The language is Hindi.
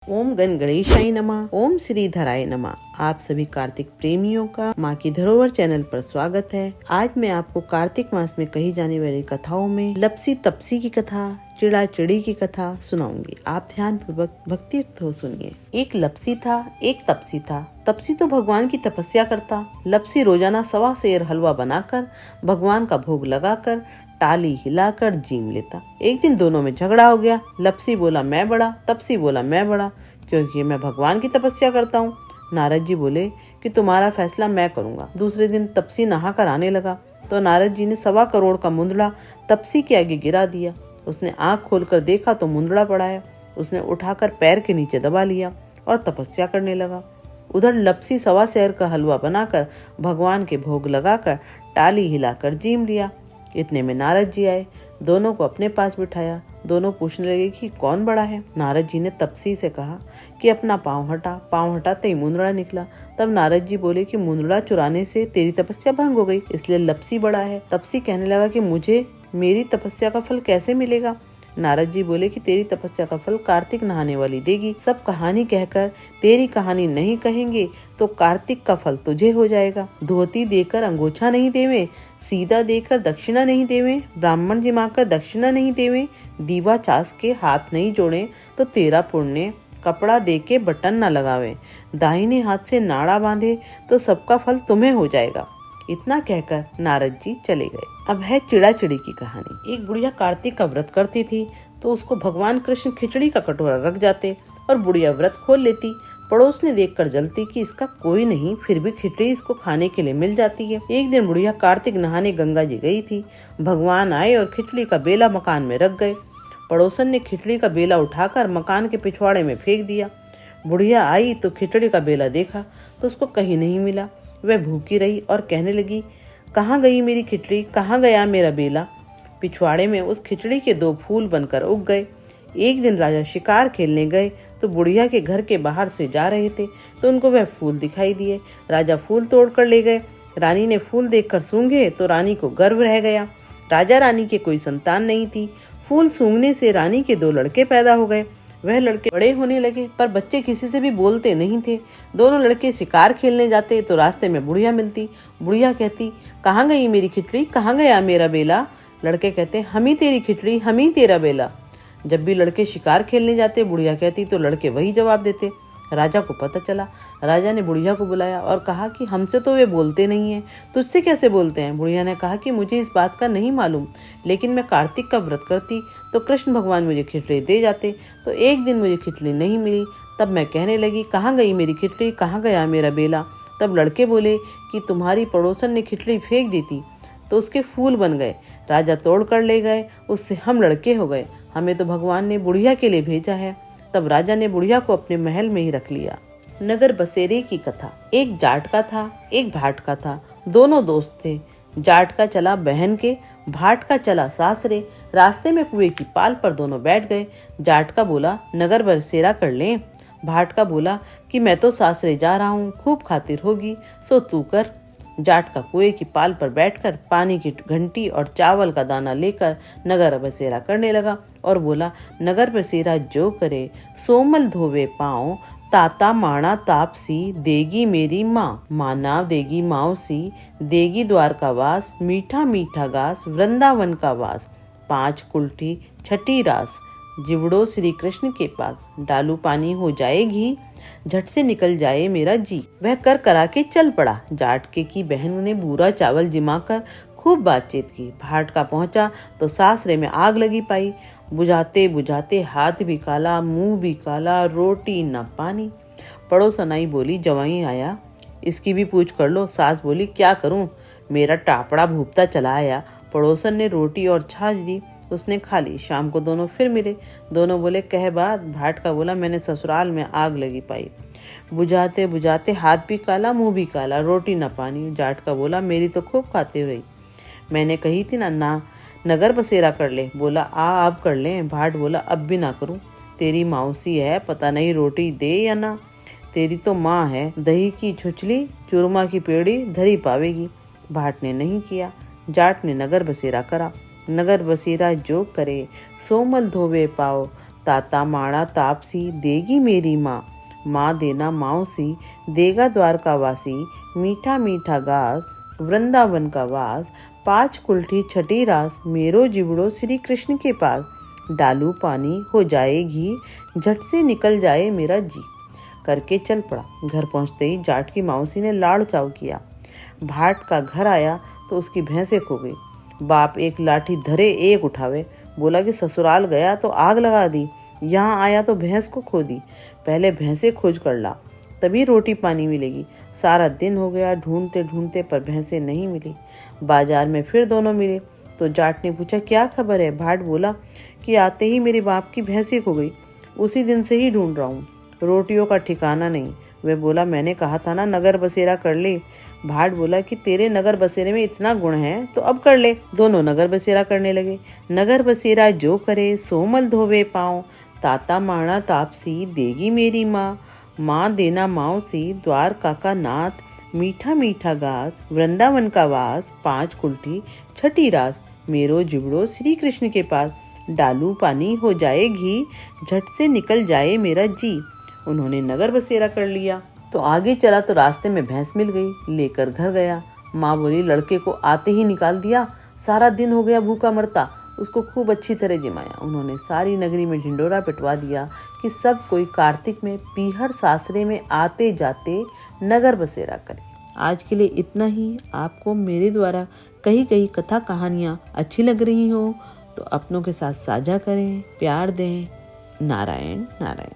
ओम गण गणेशाय नमः। ओम श्रीधराय नमः। आप सभी कार्तिक प्रेमियों का माँ की धरोहर चैनल पर स्वागत है। आज मैं आपको कार्तिक मास में कही जाने वाली कथाओं में लपसी तपसी की कथा, चिड़ा चिड़ी की कथा सुनाऊंगी। आप ध्यान पूर्वक भक्तियुक्त हो सुनिए। एक लपसी था, एक तपसी था। तपसी तो भगवान की तपस्या करता। लपसी रोजाना 1.25 सेर हलवा बनाकर भगवान का भोग लगाकर टाली हिलाकर जीम लेता। एक दिन दोनों में झगड़ा हो गया। लपसी बोला मैं बड़ा, तपसी बोला मैं बड़ा, क्योंकि मैं भगवान की तपस्या करता हूँ। नारद जी बोले कि तुम्हारा फैसला मैं करूँगा। दूसरे दिन तपसी नहा कर आने लगा तो नारद जी ने 1.25 करोड़ का मुंदड़ा तपसी के आगे गिरा दिया। उसने आंख खोलकर देखा तो मुंदड़ा पड़ा है। उसने उठाकर पैर के नीचे दबा लिया और तपस्या करने लगा। उधर लपसी 1.25 सेर का हलवा बनाकर भगवान के भोग लगाकर टाली हिलाकर जीम लिया। इतने में नारद जी आए, दोनों को अपने पास बिठाया। दोनों पूछने लगे कि कौन बड़ा है। नारद जी ने तपसी से कहा कि अपना पाँव हटा। पाँव हटाते ही मुंदड़ा निकला। तब नारद जी बोले कि मुंदड़ा चुराने से तेरी तपस्या भंग हो गई, इसलिए लपसी बड़ा है। तपसी कहने लगा कि मुझे मेरी तपस्या का फल कैसे मिलेगा। नारद जी बोले कि तेरी तपस्या का फल कार्तिक नहाने वाली देगी। सब कहानी कहकर तेरी कहानी नहीं कहेंगे तो कार्तिक का फल तुझे हो जाएगा। धोती देकर अंगोछा नहीं देवे, सीधा देकर दक्षिणा नहीं देवे, ब्राह्मण जिमाकर दक्षिणा नहीं देवे, दीवा चास के हाथ नहीं जोड़े तो तेरा पुण्य, कपड़ा दे के बटन न लगावे, दाहिने हाथ से नाड़ा बांधे तो सबका फल तुम्हें हो जाएगा। इतना कहकर नारद जी चले गए। अब है चिड़ा चिड़ी की कहानी। एक बुढ़िया कार्तिक का व्रत करती थी तो उसको भगवान कृष्ण खिचड़ी का कटोरा रख जाते और बुढ़िया व्रत खोल लेती। पड़ोस ने देखकर जलती कि इसका कोई नहीं, फिर भी खिचड़ी इसको खाने के लिए मिल जाती है। एक दिन बुढ़िया कार्तिक नहाने गंगा जी गई थी। भगवान आए और खिचड़ी का बेला मकान में रख गए। पड़ोसन ने खिचड़ी का बेला उठाकर मकान के पिछवाड़े में फेंक दिया। बुढ़िया आई तो खिचड़ी का बेला देखा तो उसको कहीं नहीं मिला। वह भूखी रही और कहने लगी, कहाँ गई मेरी खिचड़ी, कहाँ गया मेरा बेला। पिछवाड़े में उस खिचड़ी के 2 फूल बनकर उग गए। एक दिन राजा शिकार खेलने गए तो बुढ़िया के घर के बाहर से जा रहे थे तो उनको वह फूल दिखाई दिए। राजा फूल तोड़कर ले गए। रानी ने फूल देखकर सूंघे तो रानी को गर्व रह गया। राजा रानी के कोई संतान नहीं थी। फूल सूंघने से रानी के 2 लड़के पैदा हो गए। वह लड़के बड़े होने लगे पर बच्चे किसी से भी बोलते नहीं थे। दोनों लड़के शिकार खेलने जाते तो रास्ते में बुढ़िया मिलती। बुढ़िया कहती, कहाँ गई मेरी खिचड़ी, कहाँ गया मेरा बेला। लड़के कहते, हम ही तेरी खिचड़ी, हम ही तेरा बेला। जब भी लड़के शिकार खेलने जाते बुढ़िया कहती तो लड़के वही जवाब देते। राजा को पता चला। राजा ने बुढ़िया को बुलाया और कहा कि हमसे तो वे बोलते नहीं हैं, तुझसे कैसे बोलते हैं। बुढ़िया ने कहा कि मुझे इस बात का नहीं मालूम, लेकिन मैं कार्तिक का व्रत करती तो कृष्ण भगवान मुझे खिचड़ी दे जाते। तो एक दिन मुझे खिचड़ी नहीं मिली। तब मैं कहने लगी, कहाँ गई मेरी खिचड़ी, कहाँ गया मेरा बेला। तब लड़के बोले कि तुम्हारी पड़ोसन ने खिचड़ी फेंक दी थी तो उसके फूल बन गए। राजा तोड़ कर ले गए, उससे हम लड़के हो गए। हमें तो भगवान ने बुढ़िया के लिए भेजा है। तब राजा ने बुढ़िया को अपने महल में ही रख लिया। नगर बसेरे की कथा। एक जाट का था, एक भाट का था। दोनों दोस्त थे। जाट का चला बहन के, भाट का चला सासरे। रास्ते में कुएं की पाल पर दोनों बैठ गए। जाट का बोला, नगर बसेरा कर लें। भाट का बोला कि मैं तो सासरे जा रहा हूँ, खूब खातिर होगी, सो तू कर। जाट का कुएं की पाल पर बैठकर पानी की घंटी और चावल का दाना लेकर नगर बसेरा करने लगा और बोला, नगर बसेरा जो करे सोमल धोवे पाँव, ताता माणा तापसी देगी मेरी माँ। माना देगी माओसी, देगी द्वारका वास, मीठा मीठा गास वृंदावन का वास। 5 कुल्ठी 6ठी रास, जिवड़ो श्री कृष्ण के पास। डालू पानी हो जाएगी, झट से निकल जाए मेरा जी। वह कर करा के चल पड़ा। जाट के की बहन ने बूरा चावल जिमाकर खूब बातचीत की। भाट का पहुंचा तो सासरे में आग लगी पाई। बुझाते बुझाते हाथ भी काला, मुंह भी काला, रोटी न पानी। पड़ोसन आई, बोली, जवाई आया, इसकी भी पूछ कर लो। सास बोली, क्या करूं, मेरा टापड़ा भूपता चला आया। पड़ोसन ने रोटी और छाछ दी, उसने खा ली। शाम को दोनों फिर मिले। दोनों बोले, कह बात। भाट का बोला, मैंने ससुराल में आग लगी पाई। बुझाते बुझाते हाथ भी काला, मुंह भी काला, रोटी न पानी। जाट का बोला, मेरी तो खूब खाते रही, मैंने कही थी ना नगर बसेरा कर ले। बोला, अब कर ले। भाट बोला, अब भी ना करूं, तेरी मौसी है, पता नहीं रोटी दे या ना। तेरी तो माँ है, दही की छुचली चूरमा की पेड़ी धरी पावेगी। भाट ने नहीं किया। जाट ने नगर बसेरा करा। नगर बसेरा जो करे सोमल धोवे पाओ, ताता माड़ा तापसी देगी मेरी माँ, माँ देना माओसी देगा द्वारका वासी, मीठा मीठा गास वृंदावन का वास, 5 कुल्ठी छठी रास मेरो जिबड़ो श्री कृष्ण के पास, डालू पानी हो जाए घी झट से निकल जाए मेरा जी। करके चल पड़ा। घर पहुंचते ही जाट की मौसी ने लाड़ चाव किया। भाट का घर आया तो उसकी भैंसें खो गई। बाप एक लाठी धरे एक उठावे, बोला कि ससुराल गया तो आग लगा दी, यहाँ आया तो भैंस को खो दी, पहले भैंसें खोज कर ला तभी रोटी पानी मिलेगी। सारा दिन हो गया ढूंढते ढूंढते पर भैंसें नहीं मिली। बाजार में फिर दोनों मिले तो जाट ने पूछा क्या खबर है। भाट बोला कि आते ही मेरे बाप की भैंसें खो गई, उसी दिन से ही ढूंढ रहा हूँ, रोटियों का ठिकाना नहीं। वह बोला मैंने कहा था ना नगर बसेरा कर ले। भाट बोला कि तेरे नगर बसेरे में इतना गुण है तो अब कर ले। दोनों नगर बसेरा करने लगे। नगर बसेरा जो करे सोमल धोवे पाँव, ताता माणा तापसी देगी मेरी माँ, माँ देना माओसी द्वारका का नाथ, मीठा मीठा गास वृंदावन का वास, 5 कुल्ठी छठी रास मेरो जिबड़ो श्री कृष्ण के पास, डालू पानी हो जाए घी झट से निकल जाए मेरा जी। उन्होंने नगर बसेरा कर लिया। तो आगे चला तो रास्ते में भैंस मिल गई, लेकर घर गया। माँ बोली लड़के को आते ही निकाल दिया, सारा दिन हो गया भूखा मरता, उसको खूब अच्छी तरह जिमाया। उन्होंने सारी नगरी में ढिंडोरा पिटवा दिया कि सब कोई कार्तिक में पीहर सासरे में आते जाते नगर बसेरा करे। आज के लिए इतना ही। आपको मेरे द्वारा कही गई कथा कहानियाँ अच्छी लग रही हो तो अपनों के साथ साझा करें, प्यार दें। नारायण नारायण।